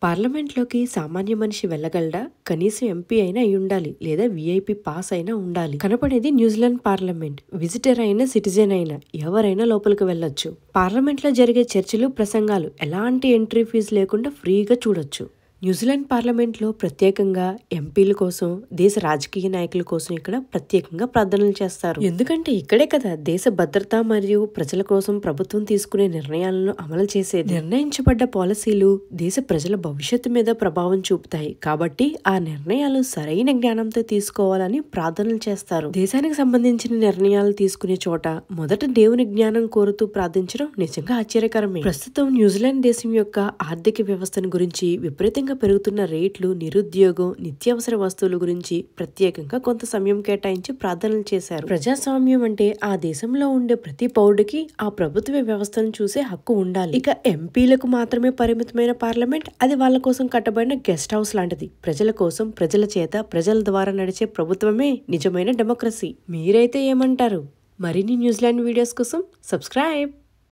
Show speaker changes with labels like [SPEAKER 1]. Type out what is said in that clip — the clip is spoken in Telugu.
[SPEAKER 1] పార్లమెంట్‌లోకి సామాన్య మనిషి వెళ్ళగలడా? కనీసం ఎంపీ అయినా అయ్యుండాలి. లేదా వీఐపీ పాస్ అయినా ఉండాలి. కనపడేది న్యూజిలాండ్ పార్లమెంట్. విజిటర్ అయినా, సిటిజన్ అయినా ఎవరైనా లోపలికి వెళ్ళొచ్చు. పార్లమెంట్లో జరిగే చర్చలు, ప్రసంగాలు ఎలాంటి ఎంట్రీ ఫీజు లేకుండా ఫ్రీగా చూడొచ్చు. న్యూజిలాండ్ పార్లమెంట్లో ప్రత్యేకంగా ఎంపీల కోసం, దేశ రాజకీయ నాయకుల కోసం ఇక్కడ ప్రత్యేకంగా ప్రార్థనలు చేస్తారు. ఎందుకంటే ఇక్కడే కదా దేశ భద్రత మరియు ప్రజల కోసం ప్రభుత్వం తీసుకునే నిర్ణయాలను అమలు చేసేది. నిర్ణయించబడ్డ పాలసీలు దేశ ప్రజల భవిష్యత్తు మీద ప్రభావం చూపుతాయి. కాబట్టి ఆ నిర్ణయాలు సరైన జ్ఞానంతో తీసుకోవాలని ప్రార్థనలు చేస్తారు. దేశానికి సంబంధించిన నిర్ణయాలు తీసుకునే చోట మొదట దేవుని జ్ఞానం కోరుతూ ప్రార్థించడం నిజంగా ఆశ్చర్యకరమే. ప్రస్తుతం న్యూజిలాండ్ దేశం యొక్క ఆర్థిక వ్యవస్థను గురించి, విపరీతంగా పెరుగుతున్న రేట్లు, నిరుద్యోగం, నిత్యావసర వస్తువుల గురించి ప్రత్యేకంగా కొంత సమయం కేటాయించి ప్రార్థనలు చేశారు. ప్రజాస్వామ్యం అంటే ఆ దేశంలో ఉండే ప్రతి పౌరుడికి ఆ ప్రభుత్వ వ్యవస్థను చూసే హక్కు ఉండాలి. ఇక ఎంపీలకు మాత్రమే పరిమితమైన పార్లమెంట్, అది వాళ్ళ కోసం కట్టబడిన గెస్ట్ హౌస్ లాంటిది. ప్రజల కోసం, ప్రజల చేత, ప్రజల ద్వారా నడిచే ప్రభుత్వమే నిజమైన డెమోక్రసీ. మీరైతే ఏమంటారు? మరిన్ని న్యూజిలాండ్ వీడియోస్ కోసం సబ్స్క్రైబ్.